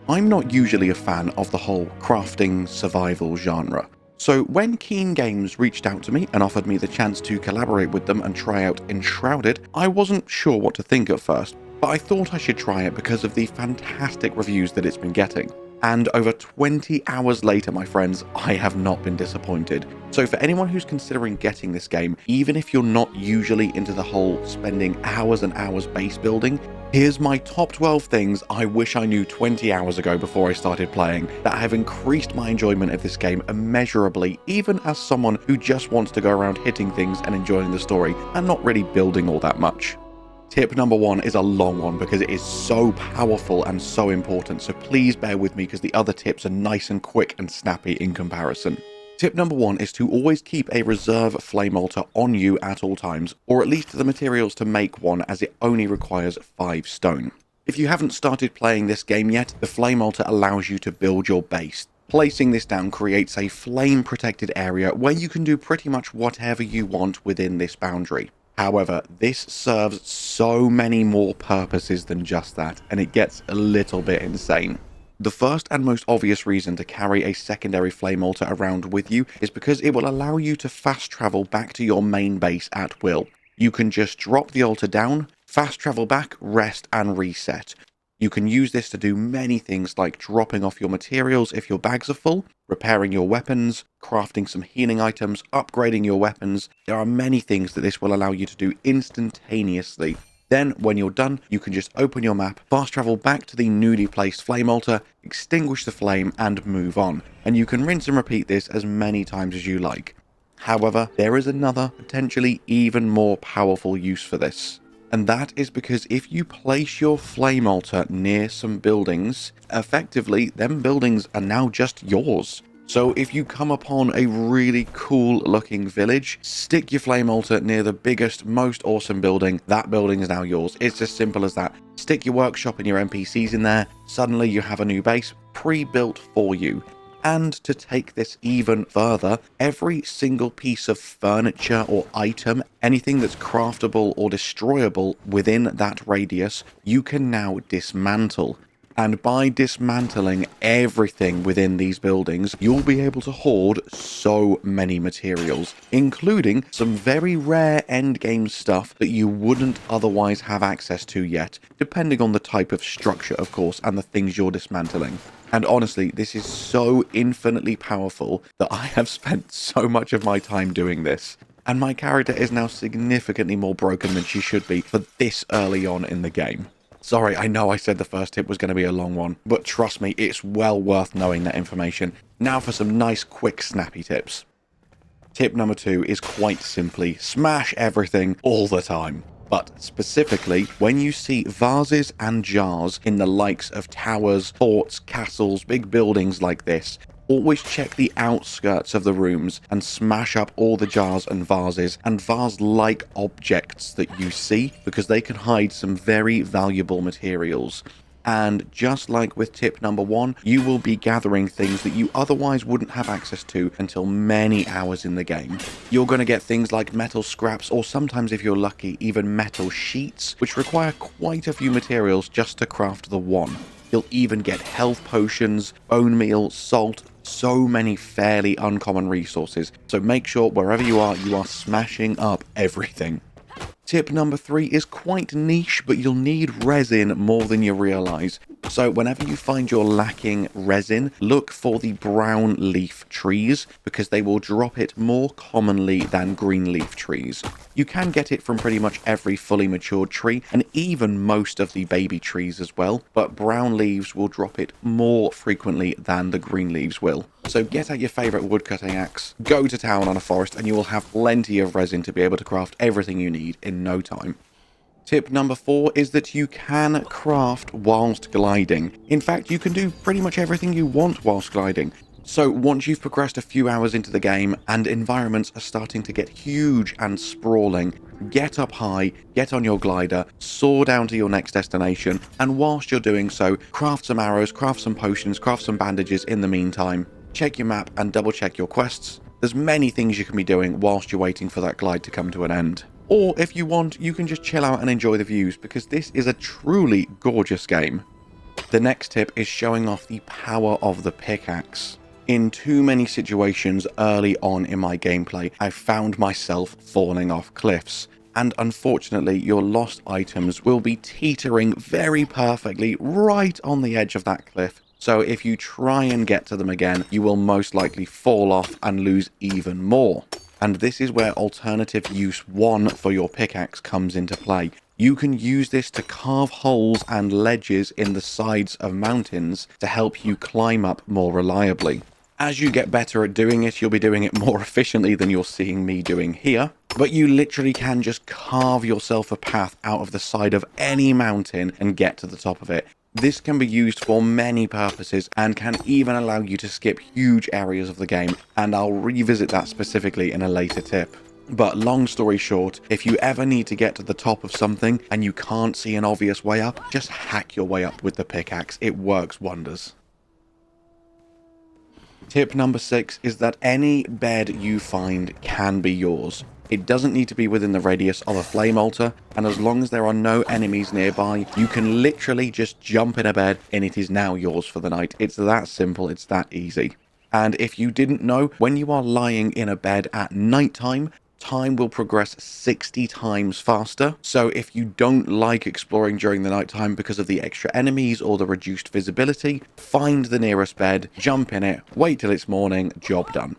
I'm not usually a fan of the whole crafting survival genre. So when Keen Games reached out to me and offered me the chance to collaborate with them and try out Enshrouded, I wasn't sure what to think at first, but I thought I should try it because of the fantastic reviews that it's been getting. And over 20 hours later, my friends, I have not been disappointed. So for anyone who's considering getting this game, even if you're not usually into the whole spending hours and hours base building, here's my top 12 things I wish I knew 20 hours ago before I started playing that have increased my enjoyment of this game immeasurably, even as someone who just wants to go around hitting things and enjoying the story and not really building all that much. Tip number 1 is a long one because it is so powerful and so important, so please bear with me because the other tips are nice and quick and snappy in comparison. Tip number 1 is to always keep a reserve flame altar on you at all times, or at least the materials to make one, as it only requires 5 stone. If you haven't started playing this game yet, the flame altar allows you to build your base. Placing this down creates a flame protected area where you can do pretty much whatever you want within this boundary. However, this serves so many more purposes than just that, and it gets a little bit insane. The first and most obvious reason to carry a secondary flame altar around with you is because it will allow you to fast travel back to your main base at will. You can just drop the altar down, fast travel back, rest and reset. You can use this to do many things like dropping off your materials if your bags are full, repairing your weapons, crafting some healing items, upgrading your weapons. There are many things that this will allow you to do instantaneously. Then, when you're done, you can just open your map, fast travel back to the newly placed flame altar, extinguish the flame, and move on. And you can rinse and repeat this as many times as you like. However, there is another, potentially even more powerful use for this. And that is because if you place your flame altar near some buildings, effectively, them buildings are now just yours. So if you come upon a really cool looking village, stick your flame altar near the biggest, most awesome building. That building is now yours. It's as simple as that. Stick your workshop and your NPCs in there. Suddenly you have a new base pre-built for you. And to take this even further, every single piece of furniture or item, anything that's craftable or destroyable within that radius, you can now dismantle. And by dismantling everything within these buildings, you'll be able to hoard so many materials, including some very rare endgame stuff that you wouldn't otherwise have access to yet, depending on the type of structure, of course, and the things you're dismantling. And honestly, this is so infinitely powerful that I have spent so much of my time doing this. And my character is now significantly more broken than she should be for this early on in the game. Sorry, I know I said the first tip was going to be a long one, but trust me, it's well worth knowing that information. Now for some nice, quick, snappy tips. Tip number 2 is quite simply, smash everything all the time. But specifically, when you see vases and jars in the likes of towers, forts, castles, big buildings like this, always check the outskirts of the rooms and smash up all the jars and vases and vase-like objects that you see, because they can hide some very valuable materials. And just like with tip number 1, you will be gathering things that you otherwise wouldn't have access to until many hours in the game. You're going to get things like metal scraps, or sometimes if you're lucky, even metal sheets, which require quite a few materials just to craft the one. You'll even get health potions, bone meal, salt, so many fairly uncommon resources. So make sure wherever you are smashing up everything. Tip number 3 is quite niche, but you'll need resin more than you realise. So whenever you find you're lacking resin, look for the brown leaf trees, because they will drop it more commonly than green leaf trees. You can get it from pretty much every fully matured tree, and even most of the baby trees as well, but brown leaves will drop it more frequently than the green leaves will. So get out your favourite woodcutting axe, go to town on a forest, and you will have plenty of resin to be able to craft everything you need in no time. Tip number 4 is that you can craft whilst gliding. In fact, you can do pretty much everything you want whilst gliding. So once you've progressed a few hours into the game and environments are starting to get huge and sprawling, get up high, get on your glider, soar down to your next destination, and whilst you're doing so, craft some arrows, craft some potions, craft some bandages in the meantime. Check your map and double check your quests. There's many things you can be doing whilst you're waiting for that glide to come to an end. Or if you want, you can just chill out and enjoy the views, because this is a truly gorgeous game. The next tip is showing off the power of the pickaxe. In too many situations early on in my gameplay, I found myself falling off cliffs. And unfortunately, your lost items will be teetering very perfectly right on the edge of that cliff. So if you try and get to them again, you will most likely fall off and lose even more. And this is where alternative use 1 for your pickaxe comes into play. You can use this to carve holes and ledges in the sides of mountains to help you climb up more reliably. As you get better at doing it, you'll be doing it more efficiently than you're seeing me doing here. But you literally can just carve yourself a path out of the side of any mountain and get to the top of it. This can be used for many purposes and can even allow you to skip huge areas of the game, and I'll revisit that specifically in a later tip. But long story short, if you ever need to get to the top of something and you can't see an obvious way up, just hack your way up with the pickaxe. It works wonders. Tip number 6 is that any bed you find can be yours. It doesn't need to be within the radius of a flame altar, and as long as there are no enemies nearby, you can literally just jump in a bed and it is now yours for the night. It's that simple, it's that easy. And if you didn't know, when you are lying in a bed at nighttime, time will progress 60 times faster. So if you don't like exploring during the nighttime because of the extra enemies or the reduced visibility, find the nearest bed, jump in it, wait till it's morning, job done.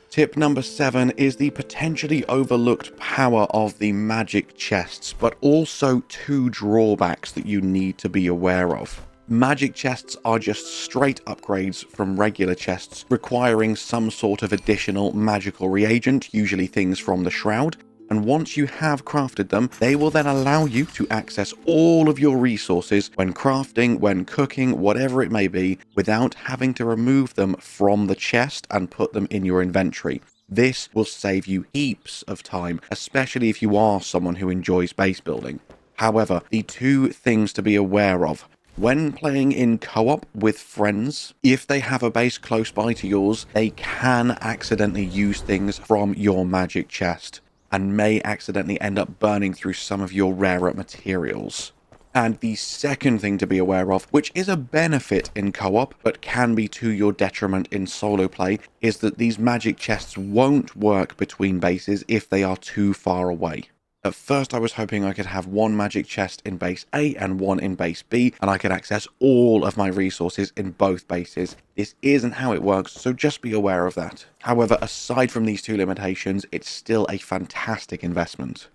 Tip number 7 is the potentially overlooked power of the magic chests, but also 2 drawbacks that you need to be aware of. Magic chests are just straight upgrades from regular chests, requiring some sort of additional magical reagent, usually things from the Shroud, and once you have crafted them, they will then allow you to access all of your resources when crafting, when cooking, whatever it may be, without having to remove them from the chest and put them in your inventory. This will save you heaps of time, especially if you are someone who enjoys base building. However, the 2 things to be aware of. When playing in co-op with friends, if they have a base close by to yours, they can accidentally use things from your magic chest and may accidentally end up burning through some of your rarer materials. And the second thing to be aware of, which is a benefit in co-op, but can be to your detriment in solo play, is that these magic chests won't work between bases if they are too far away. At first I was hoping I could have 1 magic chest in base A and 1 in base B, and I could access all of my resources in both bases. This isn't how it works, so just be aware of that. However, aside from these 2 limitations, it's still a fantastic investment.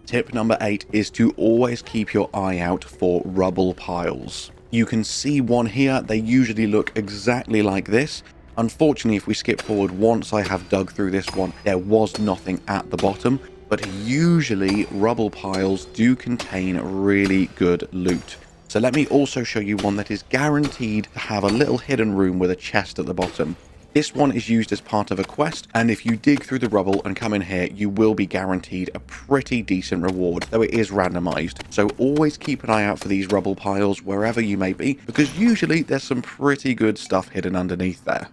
Tip number 8 is to always keep your eye out for rubble piles. You can see one here, they usually look exactly like this. Unfortunately, if we skip forward, once I have dug through this one, there was nothing at the bottom. But usually rubble piles do contain really good loot. So let me also show you one that is guaranteed to have a little hidden room with a chest at the bottom. This one is used as part of a quest, and if you dig through the rubble and come in here, you will be guaranteed a pretty decent reward, though it is randomized. So always keep an eye out for these rubble piles wherever you may be, because usually there's some pretty good stuff hidden underneath there.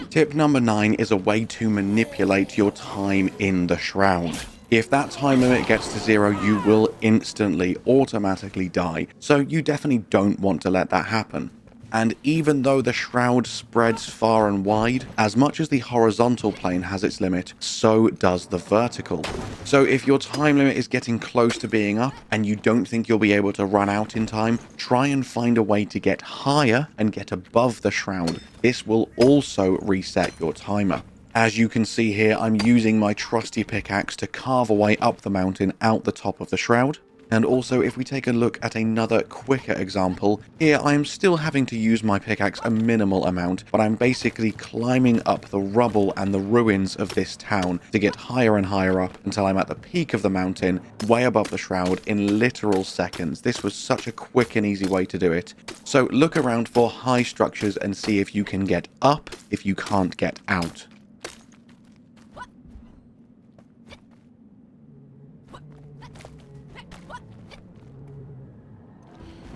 Tip number 9 is a way to manipulate your time in the Shroud. If that time limit gets to 0, you will instantly, automatically die, so you definitely don't want to let that happen. And even though the Shroud spreads far and wide, as much as the horizontal plane has its limit, so does the vertical. So if your time limit is getting close to being up, and you don't think you'll be able to run out in time, try and find a way to get higher and get above the Shroud. This will also reset your timer. As you can see here, I'm using my trusty pickaxe to carve away up the mountain out the top of the Shroud. And also, if we take a look at another quicker example, here I am still having to use my pickaxe a minimal amount, but I'm basically climbing up the rubble and the ruins of this town to get higher and higher up until I'm at the peak of the mountain, way above the Shroud, in literal seconds. This was such a quick and easy way to do it. So look around for high structures and see if you can get up if you can't get out.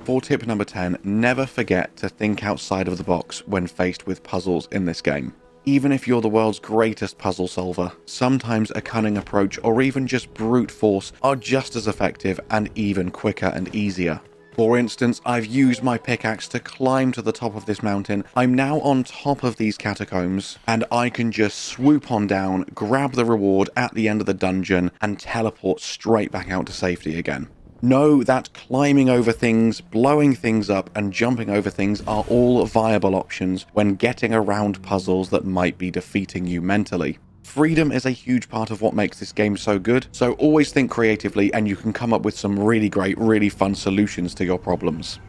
For tip number 10, never forget to think outside of the box when faced with puzzles in this game. Even if you're the world's greatest puzzle solver, sometimes a cunning approach or even just brute force are just as effective and even quicker and easier. For instance, I've used my pickaxe to climb to the top of this mountain. I'm now on top of these catacombs, and I can just swoop on down, grab the reward at the end of the dungeon, and teleport straight back out to safety again. Know that climbing over things, blowing things up, and jumping over things are all viable options when getting around puzzles that might be defeating you mentally. Freedom is a huge part of what makes this game so good, so always think creatively and you can come up with some really great, really fun solutions to your problems.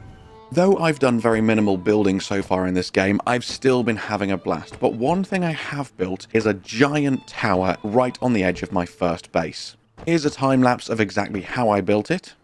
Though I've done very minimal building so far in this game, I've still been having a blast, but one thing I have built is a giant tower right on the edge of my first base. Here's a time lapse of exactly how I built it.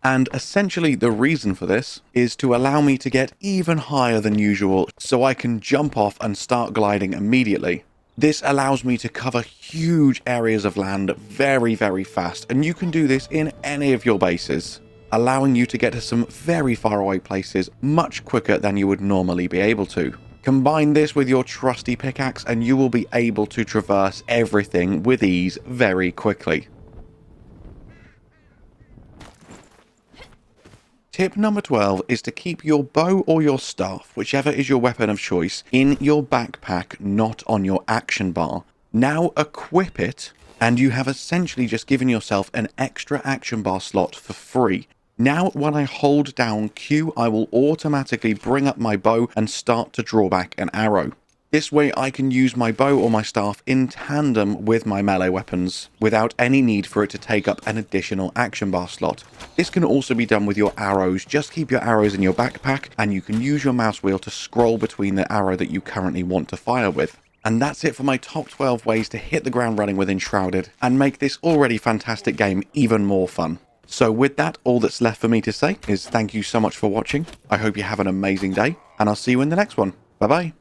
And essentially the reason for this is to allow me to get even higher than usual so I can jump off and start gliding immediately. This allows me to cover huge areas of land very, very fast, and you can do this in any of your bases, allowing you to get to some very far away places much quicker than you would normally be able to. Combine this with your trusty pickaxe and you will be able to traverse everything with ease very quickly. Tip number 12 is to keep your bow or your staff, whichever is your weapon of choice, in your backpack, not on your action bar. Now equip it, and you have essentially just given yourself an extra action bar slot for free. Now when I hold down Q, I will automatically bring up my bow and start to draw back an arrow. This way I can use my bow or my staff in tandem with my melee weapons, without any need for it to take up an additional action bar slot. This can also be done with your arrows. Just keep your arrows in your backpack, and you can use your mouse wheel to scroll between the arrow that you currently want to fire with. And that's it for my top 12 ways to hit the ground running with Enshrouded, and make this already fantastic game even more fun. So with that, all that's left for me to say is thank you so much for watching. I hope you have an amazing day, and I'll see you in the next one. Bye bye.